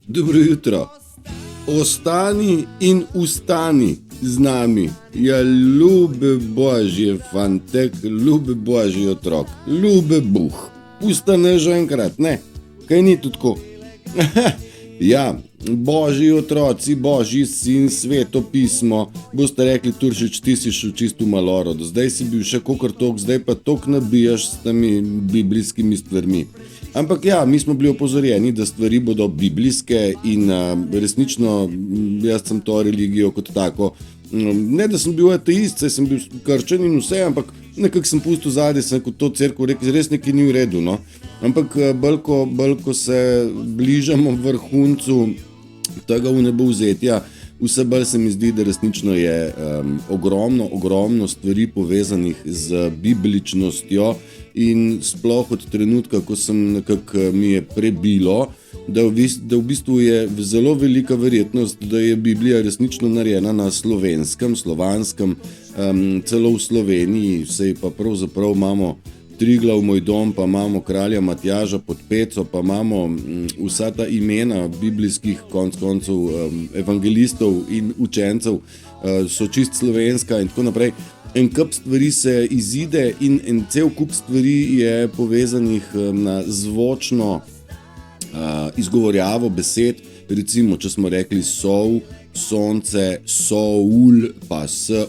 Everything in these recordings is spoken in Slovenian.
Dobro jutro. Ostani in ustani z nami. Ja, ljube božje fantek, ljube božji otrok, ljube buh. Ustane že enkrat, ne? Kaj ni to tako? Ja, božji otroci, božji sin, sveto pismo. Boste rekli, Turšič, ti si šel čisto maloro. Do zdaj si bil še kakor tok, zdaj pa tok nabijaš s temi biblijskimi stvarmi. Ampak ja, mi smo bili opozorjeni, da stvari bodo biblijske in resnično jaz sem to religijo kot tako. Ne, da sem bil ateist, saj sem bil krščan in vse, ampak nekako sem pustil zadaj, sem kot to cerkev rekel, res nekaj ni v redu, no. Ampak bolj ko se bližamo vrhuncu tega vnebovzetja, vse bolj se mi zdi, da resnično je ogromno stvari povezanih z bibličnostjo in sploh od trenutka, ko sem nekako mi je prebilo, da v bistvu je zelo velika verjetnost, da je Biblija resnično narejena na slovanskem, celo v Sloveniji, sej pa pravzaprav imamo Triglav, moj dom, pa imamo kralja Matjaža pod Peco, pa imamo vsa ta imena biblijskih koncev evangelistov in učencev, so čist slovenska in tako naprej. En kup stvari se izide in en cel kup stvari je povezanih na zvočno izgovorjavo besed. Recimo, če smo rekli sol, sonce, soul, pa sol,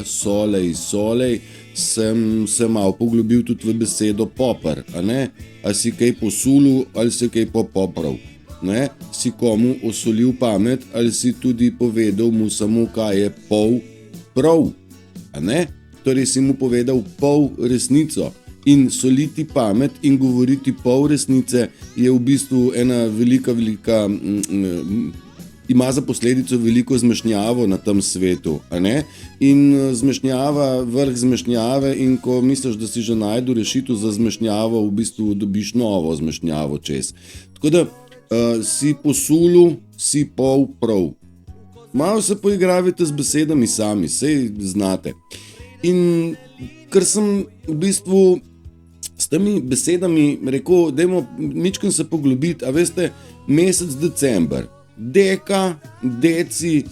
solej, solej, sem se malo poglobil tudi v besedo popr, a ne? A si kaj posulil ali si kaj popopral, ne? Si komu osolil pamet ali si tudi povedal mu samo, kaj je pol prav, a ne? Torej si mu povedal pol resnico. In soliti pamet in govoriti pol resnice je v bistvu ena velika, ima za posledico veliko zmešnjavo na tem svetu, a ne? In zmešnjava, vrh zmešnjave, in ko misliš, da si že najdu rešitev za zmešnjavo, v bistvu dobiš novo zmešnjavo čez. Tako da si posulil, si pol prav. Malo se poigravite z besedami sami, sej znate. In ker sem v bistvu s temi besedami rekel, dajmo mičkeno se poglobiti, a veste, mesec december, deka, deci,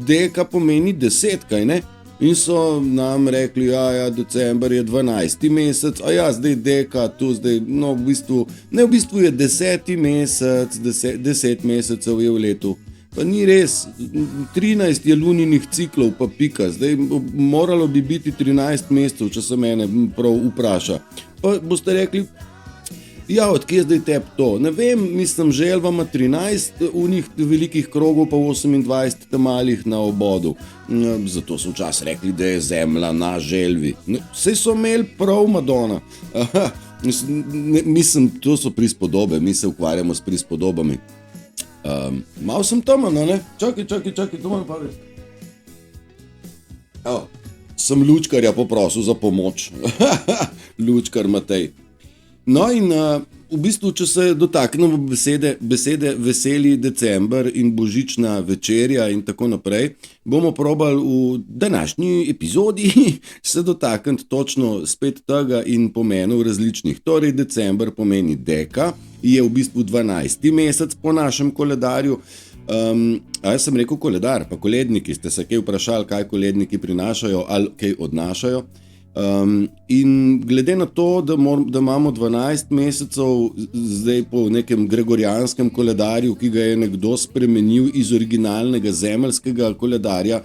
deka pomeni 10, kaj ne? In so nam rekli, ja, december je 12. mesec, a ja, zdaj deka, tu zdaj, no v bistvu je 10. mesec, 10 mesecev je v letu. Pa ni res, 13 je luninih ciklov, pa pika, zdaj moralo bi biti 13 mesecev, če se mene prav vpraša. Pa boste rekli, ja, odkje zdaj tep to? Ne vem, mislim, želva ima 13 unih velikih krogov, pa 28 malih na obodu. Zato so včasih rekli, da je zemlja na želvi. Sej so imeli prav, Madonna. Aha, mislim, to so prispodobe, mi se ukvarjamo s prispodobami. Mal sem tam, ne? Čakaj, to moram pa reči. Evo, sem lučkarja poprosil za pomoč. Lučkar Matej. No in v bistvu, če se dotaknemo besede veseli december in božična večerja in tako naprej, bomo probali v današnji epizodi se dotakniti točno spet tega in pomenov različnih. Torej, december pomeni deka, je v bistvu 12. mesec po našem koledarju. Jaz sem rekel koledar, pa koledniki, ste se kaj vprašali, kaj koledniki prinašajo ali kaj odnašajo. In glede na to, da imamo 12 mesecev zdaj po nekem gregorijanskem koledarju, ki ga je nekdo spremenil iz originalnega zemeljskega koledarja,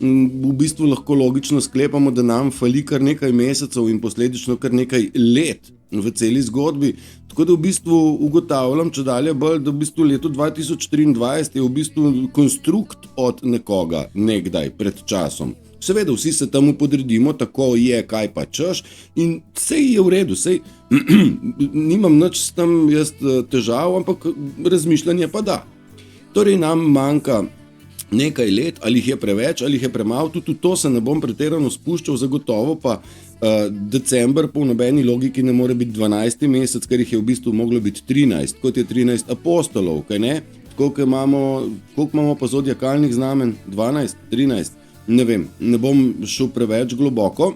v bistvu lahko logično sklepamo, da nam fali kar nekaj mesecev in posledično kar nekaj let v celi zgodbi. Tako da v bistvu ugotavljam, če dalje bolj, da v bistvu leto 2023 je v bistvu konstrukt od nekoga nekdaj pred časom. Seveda, vsi se temu podredimo, tako je, kaj pa češ, in sej je v redu, sej nimam nič s tem jaz težav, ampak razmišljanje pa da. Torej nam manjka nekaj let, ali jih je preveč, ali jih je premalo, tudi v to se ne bom pretirano spuščal, zagotovo pa december po nobeni logiki ne more biti 12. mesec, ker jih je v bistvu moglo biti 13, kot je 13 apostolov, kaj ne? Koliko imamo pa zodiakalnih znamen? 12, 13? Ne vem, ne bom šel preveč globoko.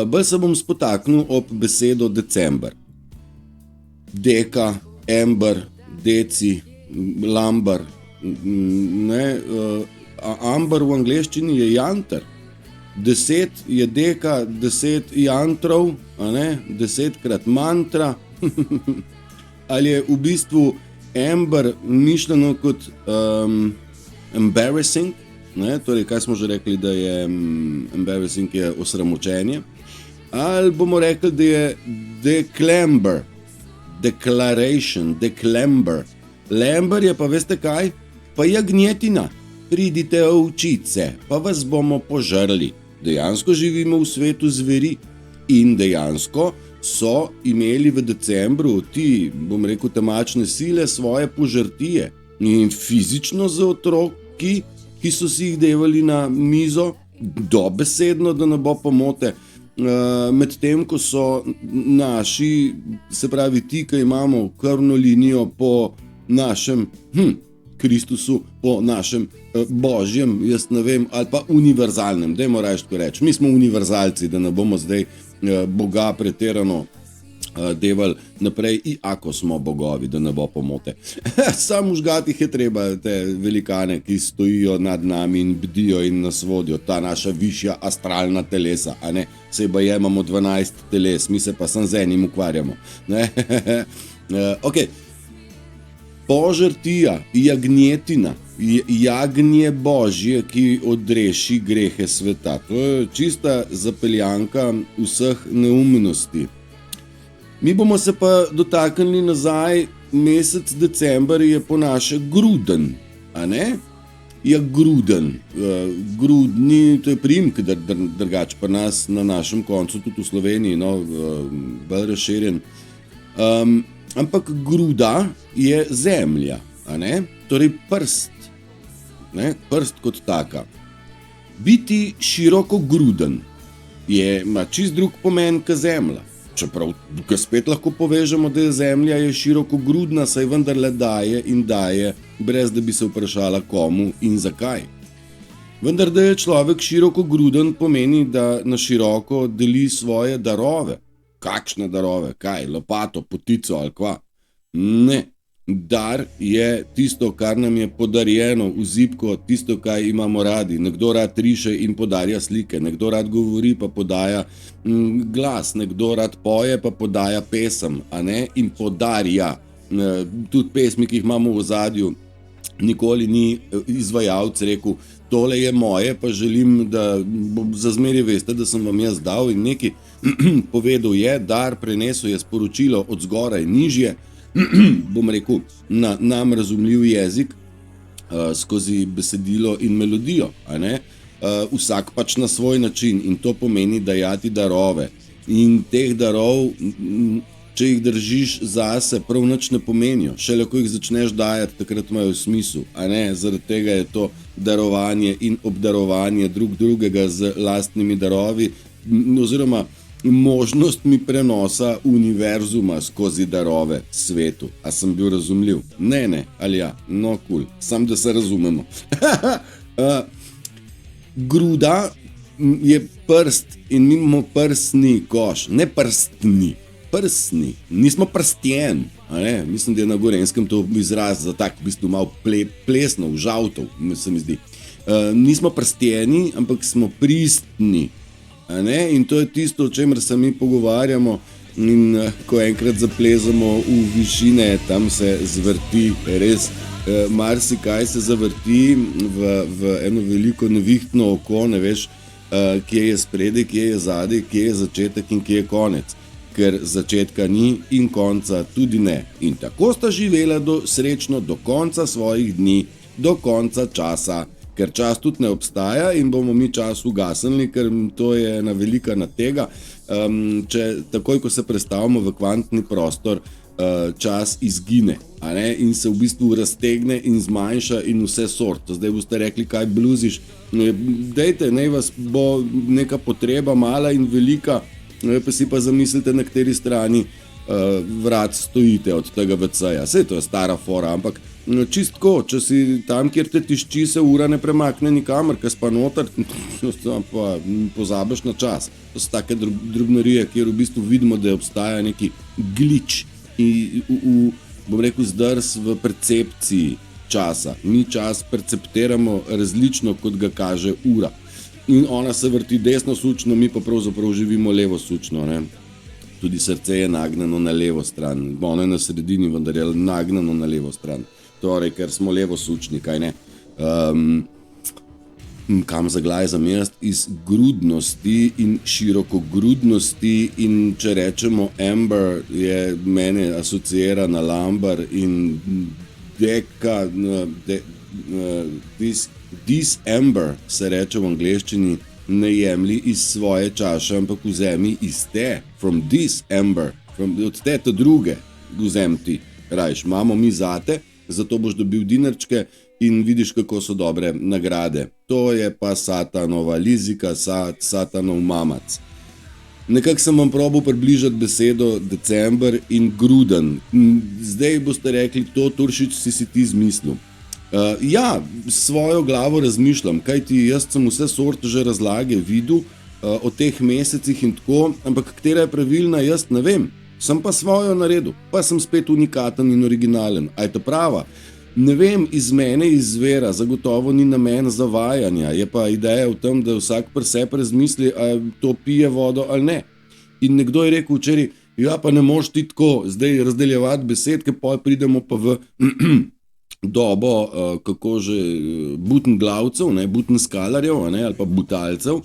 Bolj se bom spotaknil ob besedo december. Deka, ember, deci, lambar, ne, ambar v angleščini je jantar, 10 je deka, 10 jantrov, a ne, 10krat mantra, ali je v bistvu amber mišljeno kot embarrassing, ne, torej kaj smo že rekli, da je embarrassing je osramočenje, ali bomo rekli, da je declamber, declaration, declamber. Lamber je pa, veste kaj? Pa jagnjetina. Pridite ovčice, pa vas bomo požrli. Dejansko živimo v svetu zveri in dejansko so imeli v decembru ti, bom rekel, temačne sile svoje požrtije. In fizično za otroki, ki so si jih devali na mizo, dobesedno, da ne bo pomote, medtem ko so naši, se pravi ti, ki imamo krvno linijo po našem Kristusu, po našem božjem, jaz ne vem, ali pa univerzalnem, dajmo raje tako reči. Mi smo univerzalci, da ne bomo zdaj Boga pretirano devali naprej, iako smo bogovi, da ne bo pomote. Sam užgati je treba te velikane, ki stojijo nad nami in bdijo in nas vodijo, ta naša višja astralna telesa, a ne, sej pa imamo 12 teles, mi se pa sam z enim ukvarjamo. Ok, požrtija, jagnjetina, jagnje božje, ki odreši grehe sveta. To je čista zapeljanka vseh neumnosti. Mi bomo se pa dotaknili nazaj, mesec december je po naše gruden, a ne? Ja, gruden. Grudni, to je priimek, drugače pa nas na našem koncu, tudi v Sloveniji, no, bolj razširjen. Ampak gruda je zemlja, a ne? Torej prst, ne? Prst kot taka. Biti široko gruden ima čist drug pomen kot zemlja. Čeprav spet lahko povežemo, da je zemlja je široko grudna, saj vendarle daje in daje, brez da bi se vprašala komu in zakaj. Vendar da je človek široko gruden pomeni, da na široko deli svoje darove. Kakšne darove? Kaj? Lopato, potico ali kva? Ne. Dar je tisto, kar nam je podarjeno v zibko, tisto, kaj imamo radi. Nekdo rad riše in podarja slike, nekdo rad govori pa podaja glas, nekdo rad poje pa podaja pesem, a ne? In podarja. Tudi pesmi, ki jih imamo v ozadju, nikoli ni izvajalec rekel, tole je moje, pa želim, da za zmeraj veste, da sem vam jaz dal in nekaj povedal je, dar prenesel je sporočilo od zgoraj nižje, bom rekel, na nam razumljiv jezik, skozi besedilo in melodijo, a ne? Vsak pač na svoj način in to pomeni dajati darove. In teh darov, če jih držiš zase, prav nič ne pomenijo. Šele ko jih začneš dajati, takrat imajo smisel, a ne? Zaradi tega je to darovanje in obdarovanje drug drugega z lastnimi darovi, oziroma možnostmi prenosa univerzuma skozi darove svetu. A sem bil razumljiv? Ne, ali ja? No, cool. Sam da se razumemo. Gruda je prst in mi imamo prsni koš. Ne prstni, prsni. Nismo prstjen. Mislim, da je na Gorenjskem to izraz za tak, v bistvu malo plesno, žavtov, se mi zdi. Nismo prstjeni, ampak smo pristni. In to je tisto, o čemer se mi pogovarjamo in ko enkrat zaplezamo v višine, tam se zvrti res marsikaj se zavrti v eno veliko nevihtno oko, ne veš, kje je spredaj, kje je zadaj, kje je začetek in kje je konec. Ker začetka ni in konca tudi ne. In tako sta živela srečno do konca svojih dni, do konca časa. Ker čas tudi ne obstaja in bomo mi čas ugasnili, ker to je ena velika natega. Če takoj, ko se prestavimo v kvantni prostor, čas izgine, a ne? In se v bistvu raztegne in zmanjša in vse sort. Zdaj boste rekli, kaj bluziš. Dejte, naj vas bo neka potreba mala in velika, pa si pa zamislite, na kateri strani vrat stojite od tega WC-ja. Sej to je stara fora, ampak čistko, če si tam, kjer te tišči, se ura ne premakne nikamor, ker spa noter, pa pozabiš na čas. To so take drobnarije, kjer v bistvu vidimo, da obstaja neki glitch v bom rekel, zdrs v percepciji časa. Mi čas perceptiramo različno, kot ga kaže ura. In ona se vrti desnosučno, mi pa pravzaprav živimo levosučno, ne. Tudi srce je nagnjeno na levo stran, ono je na sredini, vendar je nagnjeno na levo stran. Torej, ker smo levosučni, kaj ne. Kam zaglajzam jaz? Iz grudnosti in širokogrudnosti, in če rečemo amber, je mene asociira na lambar in this amber se reče v angleščini, ne jemli iz svoje čaše, ampak vzemi iz te, from this amber, od te druge vzem ti, rajš, imamo mi zate, zato boš dobil dinarčke in vidiš, kako so dobre nagrade. To je pa satanova lizika, satanov mamac. Nekako sem vam probal približati besedo december in gruden. Zdaj boste rekli, to Turšič si ti zmislil. Ja, svojo glavo razmišljam, kajti jaz sem vse sorte že razlage videl o teh mesecih in tako, ampak katera je pravilna, jaz ne vem. Sem pa svojo naredil, pa sem spet unikaten in originalen. A je to prava? Ne vem, iz mene izvira, zagotovo ni namen zavajanja, je pa ideja v tem, da vsak pri sebi razmisli, ali to pije vodo ali ne. In nekdo je rekel včeraj, ja pa ne moš ti tako zdaj razdeljevati besed, ker pa pridemo pa v dobo, kako že, butenglavcev, butenskalarjev, ali pa butalcev,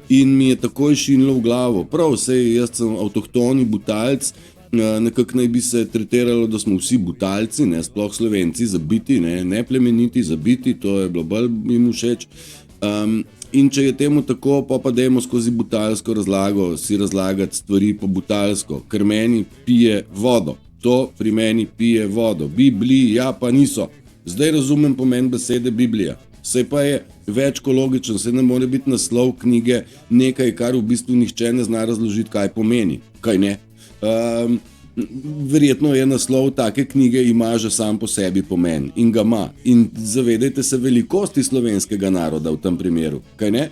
in mi je takoj šinilo v glavo. Prav, sej jaz sem avtohtoni butalc, nekako naj bi se tretiralo, da smo vsi butalci, sploh Slovenci, zabiti, ne plemeniti, zabiti, to je bilo bolj jim všeč. In če je temu tako, pa dajmo skozi butalsko razlago si razlagati stvari po butalsko, ker meni pije vodo. To pri meni pije vodo. Bibliji, ja pa niso. Zdaj razumem pomen besede Biblija. Sej pa je več kot logičen, sej ne more biti naslov knjige nekaj, kar v bistvu nihče ne zna razložiti, kaj pomeni. Kaj ne? Verjetno je naslov take knjige ima že sam po sebi pomen in ga ima. In zavedajte se velikosti slovenskega naroda v tem primeru, kaj ne?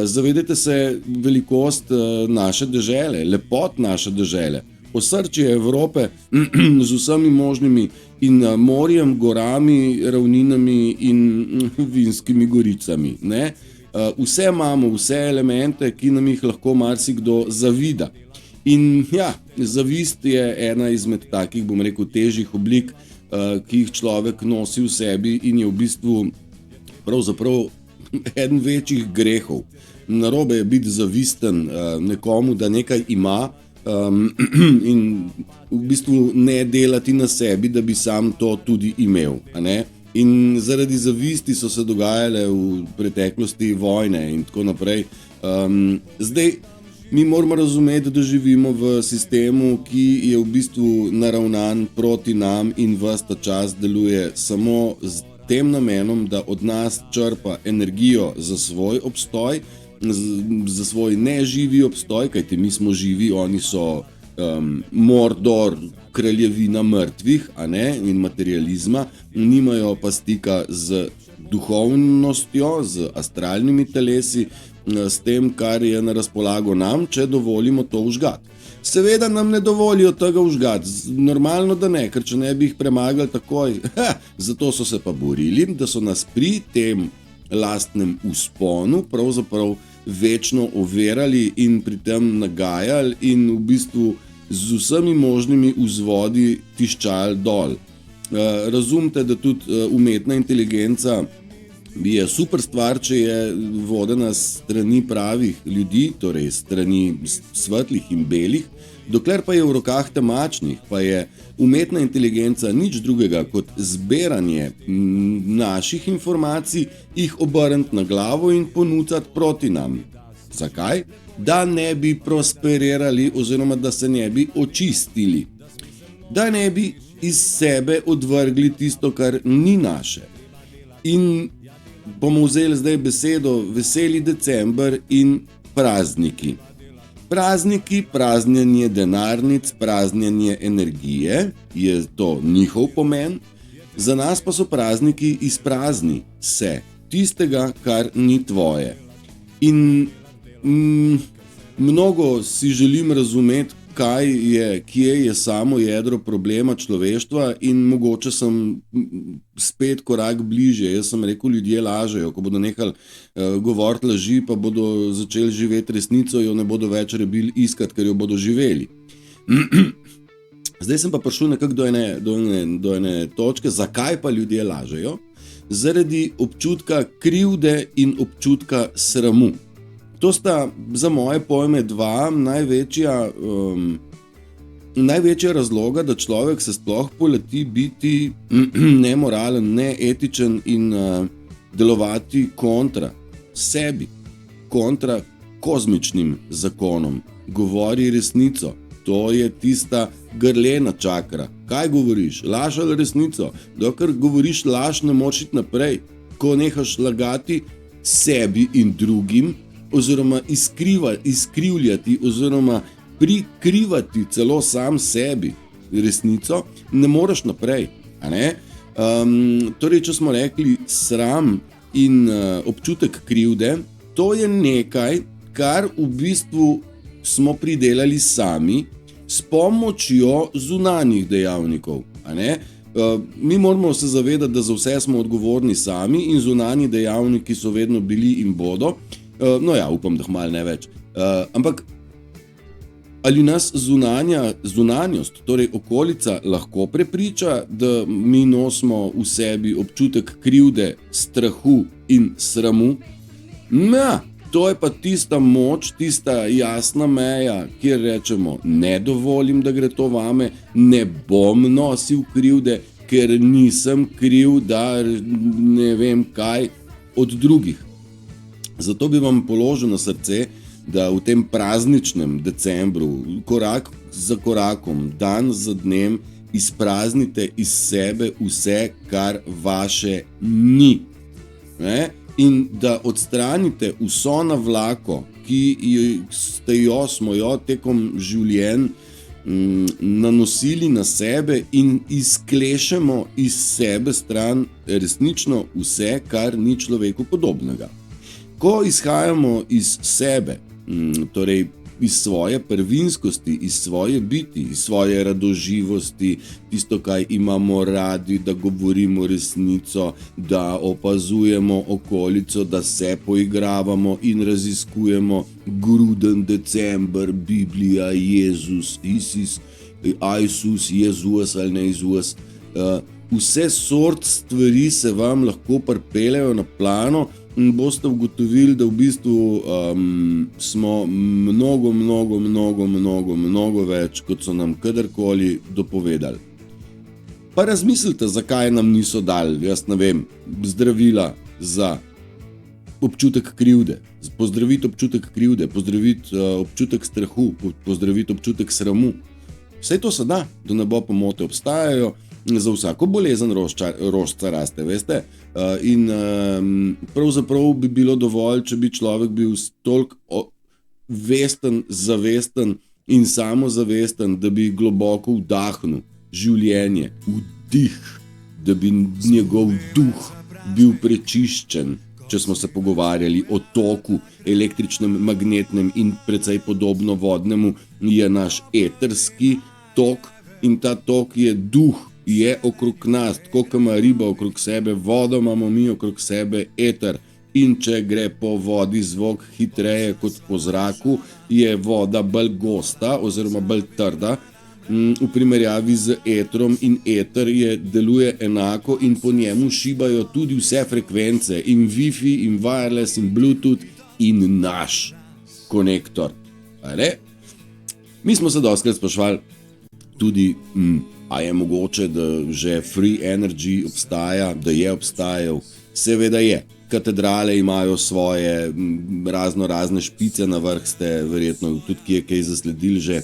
Zavedajte se velikost naše dežele, lepot naše dežele, osrčje Evrope z vsemi možnimi in morjem, gorami, ravninami in vinskimi goricami, ne? Vse imamo, vse elemente, ki nam jih lahko marsikdo zavida. In ja, zavist je ena izmed takih, bom rekel, težjih oblik, ki jih človek nosi v sebi in je v bistvu pravzaprav eden večjih grehov. Narobe je biti zavisten nekomu, da nekaj ima in v bistvu ne delati na sebi, da bi sam to tudi imel, a ne? In zaradi zavisti so se dogajale v preteklosti vojne in tako naprej. Zdaj, mi moramo razumeti, da živimo v sistemu, ki je v bistvu naravnan proti nam in ves ta čas deluje samo z tem namenom, da od nas črpa energijo za svoj obstoj, za svoj neživi obstoj, kajti mi smo živi, oni so Mordor, kraljevina mrtvih, a ne, in materializma, nimajo pa stika z duhovnostjo, z astralnimi telesi, s tem, kar je na razpolago nam, če dovolimo to vžgati. Seveda nam ne dovolijo tega vžgati, normalno da ne, ker če ne bi jih premagali takoj. Zato so se pa borili, da so nas pri tem lastnem vzponu pravzaprav večno overali in pri tem nagajali in v bistvu z vsemi možnimi vzvodi tiščali dol. Razumite, da tudi umetna inteligenca je super stvar, če je vodena strani pravih ljudi, torej strani svetlih in belih, dokler pa je v rokah temačnih, pa je umetna inteligenca nič drugega kot zbiranje naših informacij, jih obrniti na glavo in ponuditi proti nam. Zakaj? Da ne bi prosperirali oziroma da se ne bi očistili. Da ne bi iz sebe odvrgli tisto, kar ni naše. In bomo vzeli zdaj besedo veseli december in prazniki. Prazniki, praznjenje denarnic, praznjenje energije, je to njihov pomen. Za nas pa so prazniki izprazni se, tistega, kar ni tvoje. In mnogo si želim razumeti, kje je samo jedro problema človeštva in mogoče sem spet korak bliže. Jaz sem rekel, ljudje lažejo, ko bodo nehali govoriti laži, pa bodo začeli živeti resnico, jo ne bodo več rebili iskati, ker jo bodo živeli. Zdaj sem pa prišel nekako do ene točke, zakaj pa ljudje lažejo? Zaradi občutka krivde in občutka sramu. To sta za moje pojme dva največja razloga, da človek se sploh poleti biti nemoralen, neetičen in delovati kontra sebi, kontra kozmičnim zakonom. Govori resnico. To je tista grlena čakra. Kaj govoriš? Laž ali resnico? Dokler govoriš laž, ne moreš iti naprej. Ko nehaš lagati sebi in drugim, oziroma izkrivljati, oziroma prikrivati celo sam sebi resnico, ne moreš naprej. A ne? Torej, če smo rekli sram in občutek krivde, to je nekaj, kar v bistvu smo pridelali sami s pomočjo zunanjih dejavnikov. A ne? Mi moramo se zavedati, da za vse smo odgovorni sami in zunanji dejavniki so vedno bili in bodo. No ja, upam, da malo ne več. Ampak ali nas zunanjost, torej okolica, lahko prepriča, da mi nosimo v sebi občutek krivde, strahu in sramu? Ja, to je pa tista moč, tista jasna meja, kjer rečemo, ne dovolim, da gre to vame, ne bom nosil krivde, ker nisem kriv, da ne vem kaj od drugih. Zato bi vam položil na srce, da v tem prazničnem decembru, korak za korakom, dan za dnem, izpraznite iz sebe vse, kar vaše ni. Ne? In da odstranite vso navlako, ki smo jo tekom življenj nanosili na sebe in izklešemo iz sebe stran resnično vse, kar ni človeku podobnega. Ko izhajamo iz sebe, torej iz svoje prvinskosti, iz svoje biti, iz svoje radoživosti, tisto, kaj imamo radi, da govorimo resnico, da opazujemo okolico, da se poigravamo in raziskujemo gruden december, Biblija, Jezus, Isus, Jezus ali ne Jezus. Vse sort stvari se vam lahko pripeljejo na plano in boste ugotovili, da v bistvu smo mnogo več, kot so nam kadarkoli dopovedali. Pa razmislite, zakaj nam niso dali, jaz ne vem, zdravila za občutek krivde, pozdraviti občutek krivde, pozdraviti občutek strahu, pozdraviti občutek sramu. Vse to se da ne bo pomote, obstajajo. Za vsako bolezen rožca raste, veste? In pravzaprav bi bilo dovolj, če bi človek bil toliko vesten, zavesten in samozavesten, da bi globoko vdahnil življenje, vdih, da bi njegov duh bil prečiščen. Če smo se pogovarjali o toku, električnem, magnetnem in precej podobno vodnemu, je naš eterski tok in ta tok je duh, je okrog nas, tako kot ima riba okrog sebe, vodo imamo mi okrog sebe, eter. In če gre po vodi zvok hitreje kot po zraku, je voda bolj gosta oziroma bolj trda v primerjavi z etrom in eter deluje enako in po njemu šibajo tudi vse frekvence in Wi-Fi in wireless in Bluetooth in naš konektor. Mi smo se dostikrat sprašvali tudi, a je mogoče, da že free energy obstaja, da je obstajal. Seveda je. Katedrale imajo svoje razne špice, na vrh ste verjetno tudi kaj zasledili že.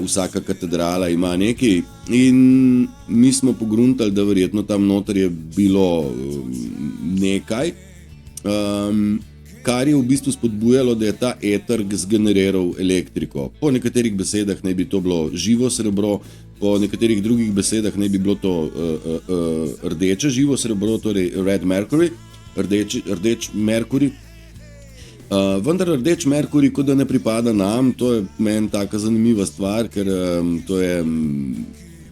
Vsaka katedrala ima nekaj in mi smo pogruntali, da verjetno tam noter je bilo nekaj, kar je v bistvu spodbujalo, da je ta eter zgeneriral elektriko. Po nekaterih besedah naj bi to bilo živo srebro, po nekaterih drugih besedah naj bi bilo to rdeče živo srebro, torej red mercury, rdeč Merkurij. Vendar Rdeč Merkurij, kot da ne pripada nam, to je meni taka zanimiva stvar, ker to je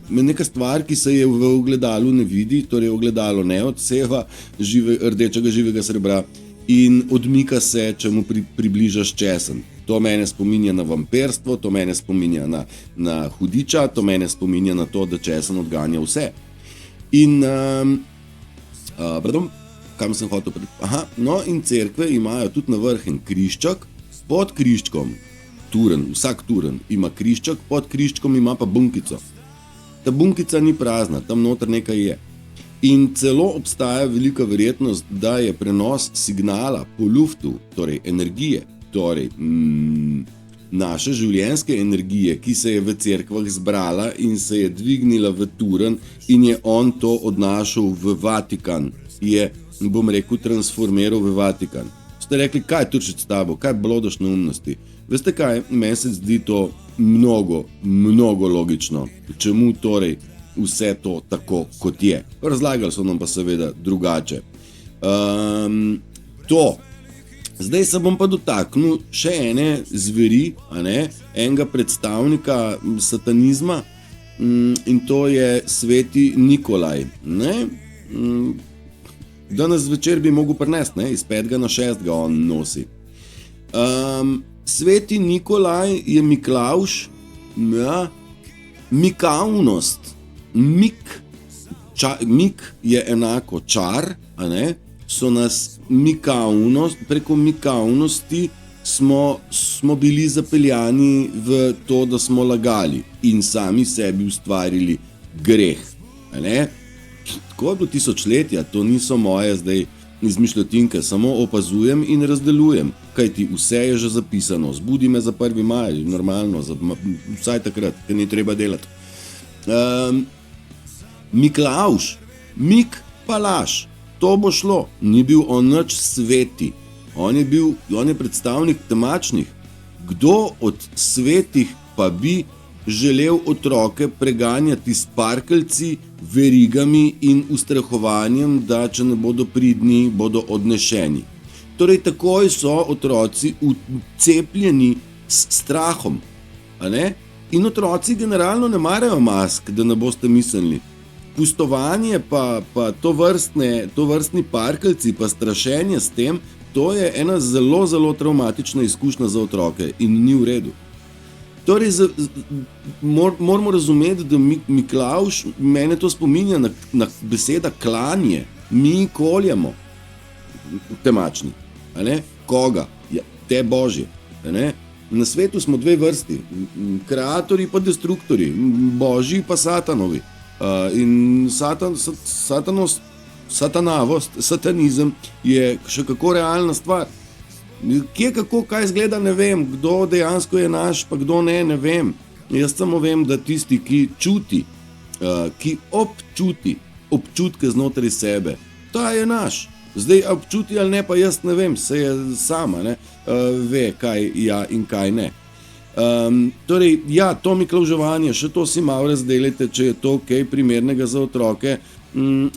neka stvar, ki se je v ogledalu ne vidi, torej ogledalo ne odseva rdečega živega srebra in odmika se, če mu približaš česen. To mene spominja na vampirstvo, to mene spominja na hudiča, to mene spominja na to, da česen odganja vse. In kam sem hotel in cerkve imajo tudi na vrh en križček, pod križčkom, vsak turen ima križček, pod križčkom ima pa bunkico. Ta bunkica ni prazna, tam noter nekaj je. In celo obstaja velika verjetnost, da je prenos signala po luftu, torej energije, torej naše življenjske energije, ki se je v cerkvah zbrala in se je dvignila v turen in je on to odnašal v Vatikan, je, bom rekel, transformiral v Vatikan. Ste rekli, kaj turčič s tabo, kaj blodaš neumnosti? Veste kaj, meni se zdi to mnogo logično. Čemu torej vse to tako, kot je? Razlagali so nam pa seveda drugače. Zdaj se bom pa dotaknil še ene zveri, enega predstavnika satanizma, in to je sveti Nikolaj. Danes zvečer bi mogel prinesti, iz 5. na 6. on nosi. Sveti Nikolaj je Miklavž, mikavnost. Mik je enako čar, so nas mikavnost, preko mikavnosti smo bili zapeljani v to, da smo lagali in sami sebi ustvarili greh. Tako je bilo tisočletja, to niso moje zdaj izmišljotinke, samo opazujem in razdelujem, kajti vse je že zapisano. Zbudi me za 1. maj, normalno, vsaj takrat, ker ni treba delati. Miklavž, Mik pa laž, to bo šlo, ni bil on nič sveti, on je predstavnik temačnih. Kdo od svetih pa bi želel otroke preganjati s parkeljci, verigami in ustrahovanjem, da če ne bodo pridni, bodo odnešeni. Torej, takoj so otroci ucepljeni s strahom. In otroci generalno ne marajo mask, da ne boste mislili. Pustovanje pa tovrstni parkeljci pa strašenje s tem, to je ena zelo travmatična izkušnja za otroke in ni v redu. Torej, moramo razumeti, da Miklavž, mene to spominja na beseda klanje. Mi koljamo temačni. Koga? Ja, te božje. Na svetu smo dve vrsti. Kreatorji pa destruktorji. Božji pa satanovi. In satanizem je še kako realna stvar. Kje, kako, kaj izgleda, ne vem. Kdo dejansko je naš, pa kdo ne vem. Jaz samo vem, da tisti, ki čuti, ki občuti občutke znotraj sebe, ta je naš. Zdaj, občuti ali ne, pa jaz ne vem, se je sama, ve, kaj ja in kaj ne. Torej, ja, to miklavževanje, še to si malo razdelite, če je to kaj primernega za otroke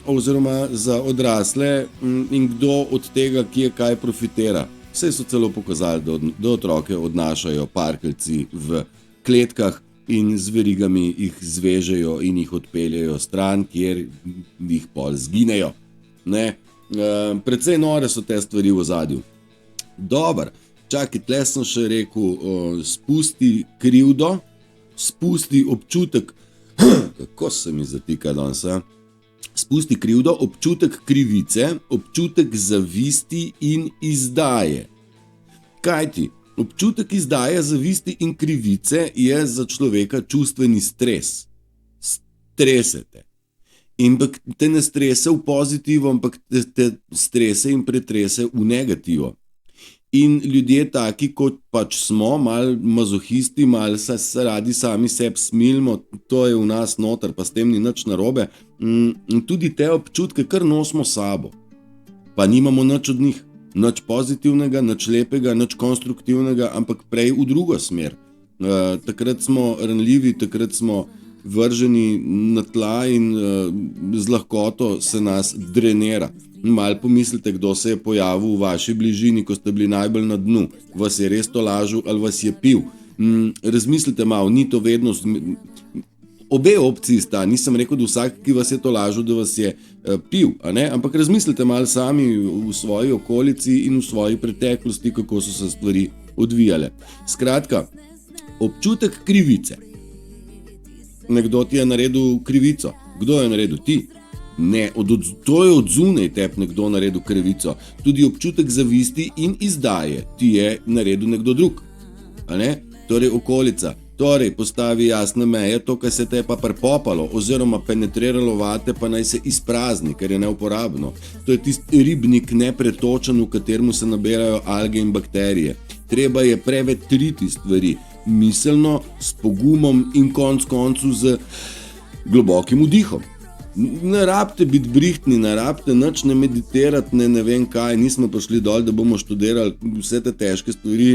oziroma za odrasle in kdo od tega, ki je kaj profitira. Vse so celo pokazali, da otroke odnašajo parkeljci v kletkah in z verigami jih zvežejo in jih odpeljajo stran, kjer jih pol zginejo. Precej nore so te stvari v ozadju. Dobar, čakaj, tle sem še rekel, spusti krivdo, spusti občutek, kako se mi zatika danes, spusti krivdo, občutek krivice, občutek zavisti in izdaje. Kajti, občutek izdaje, zavisti in krivice je za človeka čustveni stres. Stresete. In te ne strese v pozitivo, ampak te strese in pretrese v negativo. In ljudje taki, kot pač smo, mal mazohisti, mal se radi sami sebi smilimo, to je v nas noter, pa s tem ni nič narobe, in tudi te občutke kar nosimo sabo. Pa nimamo nič od njih, nič pozitivnega, nič lepega, nič konstruktivnega, ampak prej v drugo smer. Takrat smo ranljivi, takrat smo vrženi na tla in z lahkoto se nas drenira. Mal pomislite, kdo se je pojavil v vaši bližini, ko ste bili najbolj na dnu. Vas je res tolažil ali vas je pil? Razmislite malo, ni to vedno... Obe opciji sta, nisem rekel, da vsak, ki vas je tolažil, da vas je pil, ampak razmislite malo sami v svoji okolici in v svoji preteklosti, kako so se stvari odvijale. Skratka, občutek krivice. Nekdo ti je naredil krivico. Kdo je naredil? Ti? Ne, to je od zunaj tebi nekdo naredil krivico. Tudi občutek zavisti in izdaje ti je naredil nekdo drug. Torej okolica. Torej postavi jasne meje, to, kar se te je pa prepopalo oziroma penetriralo vate, pa naj se izprazni, ker je neuporabno. To je tisti ribnik nepretočen, v katerem se nabirajo alge in bakterije. Treba je prevetriti stvari, miselno, s pogumom in konc koncu z globokim vdihom. Ne rabite biti brihtni, ne rabite nič ne meditirati, ne vem kaj, nismo prišli dol, da bomo študirali vse te težke stvari.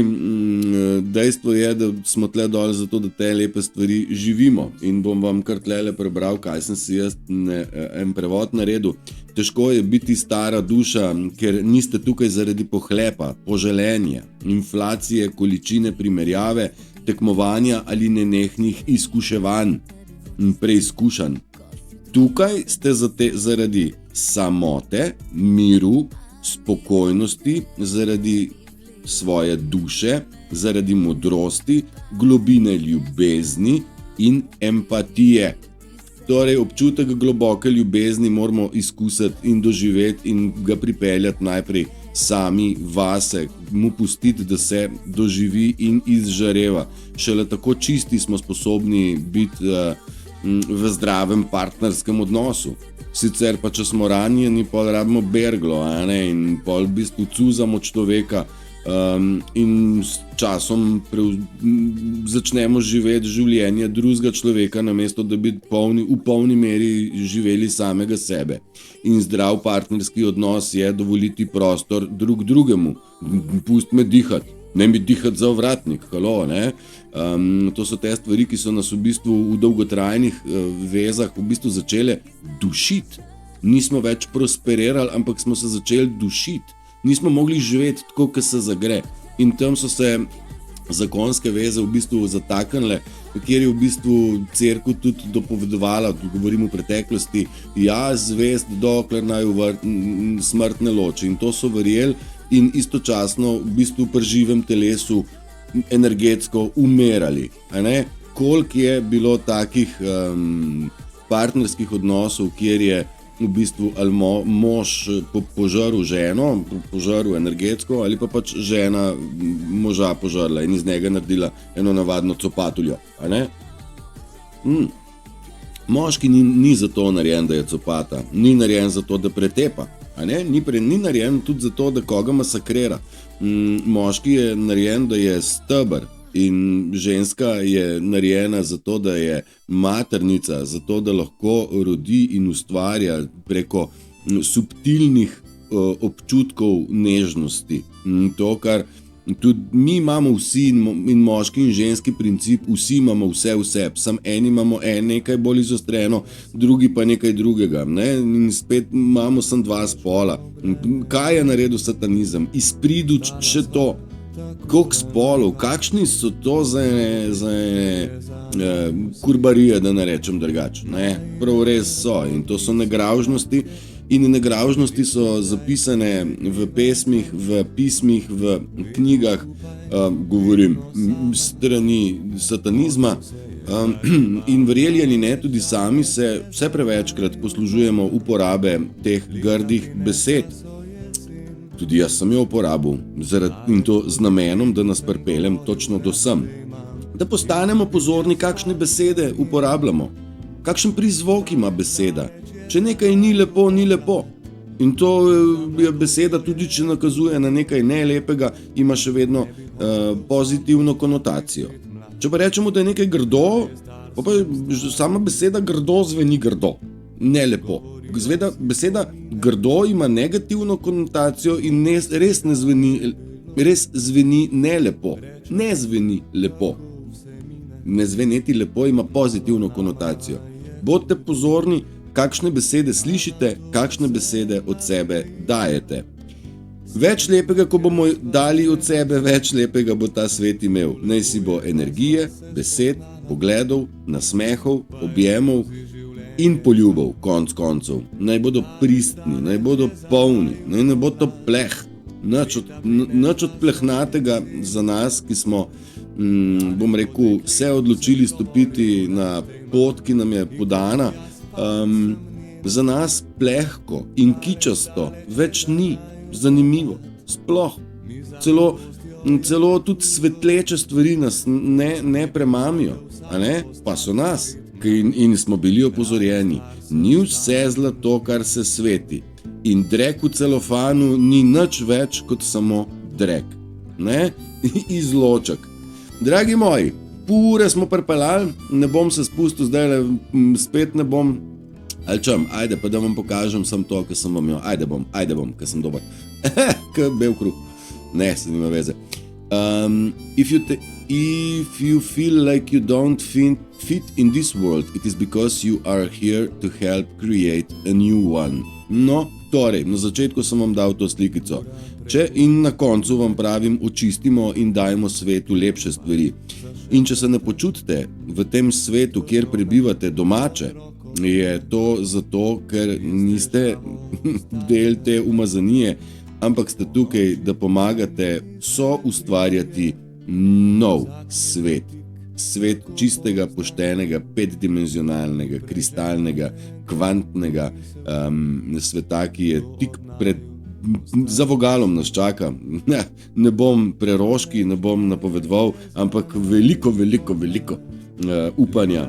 Dejstvo je, da smo tle dol zato, da te lepe stvari živimo in bom vam kar tlele prebral, kaj sem si jaz en prevod naredil. Težko je biti stara duša, ker niste tukaj zaradi pohlepa, poželenja, inflacije, količine primerjave, tekmovanja ali nenehnih izkuševanj in preizkušanj. Tukaj ste zaradi samote, miru, spokojnosti, zaradi svoje duše, zaradi modrosti, globine ljubezni in empatije. Torej, občutek globoke ljubezni moramo izkusiti in doživeti in ga pripeljati najprej sami vase, mu pustiti, da se doživi in izžareva. Šele tako čisti smo sposobni biti v zdravem partnerskem odnosu. Sicer pa, če smo ranjeni, pol rabimo berglo, in pol v bistvu cuzamo človeka in s časom začnemo živeti življenje drugega človeka, namesto da bi v polni meri živeli samega sebe. In zdrav partnerski odnos je dovoliti prostor drugemu. Pust me dihati. Ne mi dihati za ovratnik, to so te stvari, ki so nas v bistvu v dolgotrajnih vezah v bistvu začele dušiti. Nismo več prosperirali, ampak smo se začeli dušiti. Nismo mogli živeti tako, kot se zagre. In tam so se zakonske veze v bistvu zataknile, kjer je v bistvu cerkev tudi dopovedovala, govorim v preteklosti, zvest dokler naju smrt ne loči. In to so verjeli in istočasno v bistvu pri živem telesu energetsko umirali. Koliko je bilo takih partnerskih odnosov, kjer je v bistvu ali mož požaril ženo, požaril energetsko, ali pa pač žena moža požarila in iz njega naredila eno navadno copatuljo. Moški ni zato narejen, da je copata, ni narejen zato, da pretepa. Ni narejen tudi zato, da koga masakrira. Moški je narejen, da je steber in ženska je narejena zato, da je maternica, zato, da lahko rodi in ustvarja preko subtilnih občutkov nežnosti. To, kar tudi mi imamo vsi, in moški in ženski princip, vsi imamo vse v sebi, samo eni imamo nekaj bolj izostreno, drugi pa nekaj drugega. In spet imamo samo dva spola. Kaj je naredil satanizem? Izpridil še to. Koliko spolov, kakšni so to za kurbarije, da ne rečem drugače. Prav res so in to so negravžnosti. In negravžnosti so zapisane v pesmih, v pismih, v knjigah, govorim, strani satanizma. In verjeli ali ne, tudi sami se vse prevečkrat poslužujemo uporabe teh grdih besed. Tudi jaz sem jo uporabil in to z namenom, da nas pripeljem točno do sem. Da postanemo pozorni, kakšne besede uporabljamo, kakšen prizvok ima beseda. Če nekaj ni lepo, ni lepo. In to je beseda, tudi če nakazuje na nekaj nelepega, ima še vedno pozitivno konotacijo. Če pa rečemo, da je nekaj grdo, pa sama beseda grdo zveni grdo, ne lepo. Beseda grdo ima negativno konotacijo in res zveni nelepo. Ne zveni lepo. ne zveneti lepo, ima pozitivno konotacijo. Bodite pozorni, kakšne besede slišite, kakšne besede od sebe dajete. Več lepega, ko bomo dali od sebe, več lepega bo ta svet imel. Naj si bo energije, besed, pogledov, nasmehov, objemov in poljubov, konc koncev. Naj bodo pristni, naj bodo polni, naj ne bo to pleh. Nič od plehnatega za nas, ki smo, bom rekel, se odločili stopiti na pot, ki nam je podana. Za nas plehko in kičasto več ni zanimivo, sploh. Celo tudi svetleče stvari nas ne premamijo, a ne? Pa so nas, in smo bili opozorjeni. Ni vse zlato, kar se sveti. In drek v celofanu ni nič več kot samo drek. Ne? Izloček. Dragi moji, pure smo pripeljali, ne bom se spustil zdaj, spet ne bom. Ali čem, ajde, pa da vam pokažem sam to, kar sem vam jo. Ajde bom, ker sem dober. K bel kruh. Ne, se nima veze. If you feel like you don't fit in this world, it is because you are here to help create a new one. No, torej, na začetku sem vam dal to slikico. In na koncu vam pravim, očistimo in dajmo svetu lepše stvari. In če se ne počutite v tem svetu, kjer prebivate domače, je to zato, ker niste del te umazanije, ampak ste tukaj, da pomagate ustvarjati nov svet. Svet čistega, poštenega, petdimenzionalnega, kristalnega, kvantnega sveta, ki je tik za vogalom nas čaka. Ne bom preroški, ne bom napovedoval, ampak veliko upanja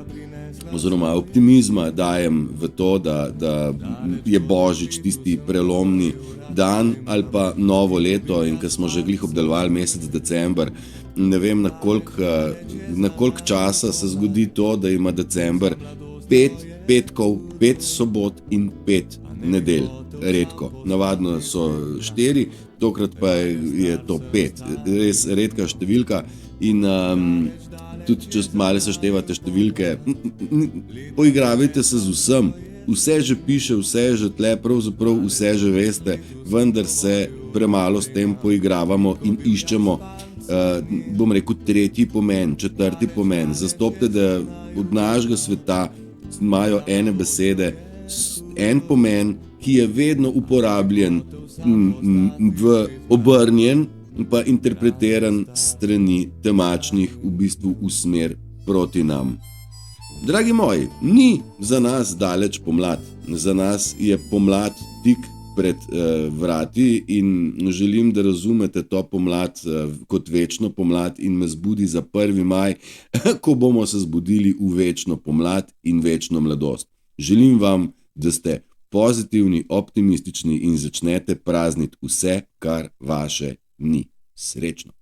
oziroma optimizma dajem v to, da je Božič tisti prelomni dan ali pa novo leto, in ko smo že glih obdelovali mesec december, ne vem na koliko časa se zgodi to, da ima december 5 petkov, 5 sobot in 5 nedelj. Redko. Navadno so 4, tokrat pa je to 5. Res redka številka in tudi če malo seštevate številke, poigravajte se z vsem. Vse že piše, vse je že tle, pravzaprav vse že veste, vendar se premalo s tem poigravamo in iščemo, bom rekel, tretji pomen, četrti pomen. Zastopite, da od našega sveta imajo ene besede, en pomen, ki je vedno uporabljen, obrnjen pa interpretiran strani temačnih, v bistvu v smer proti nam. Dragi moji, ni za nas daleč pomlad. Za nas je pomlad tik pred vrati in želim, da razumete to pomlad kot večno pomlad in me zbudi za 1. maj, ko bomo se zbudili v večno pomlad in večno mladost. Želim vam, da ste pozitivni, optimistični in začnete prazniti vse, kar vaše ni. Srečno!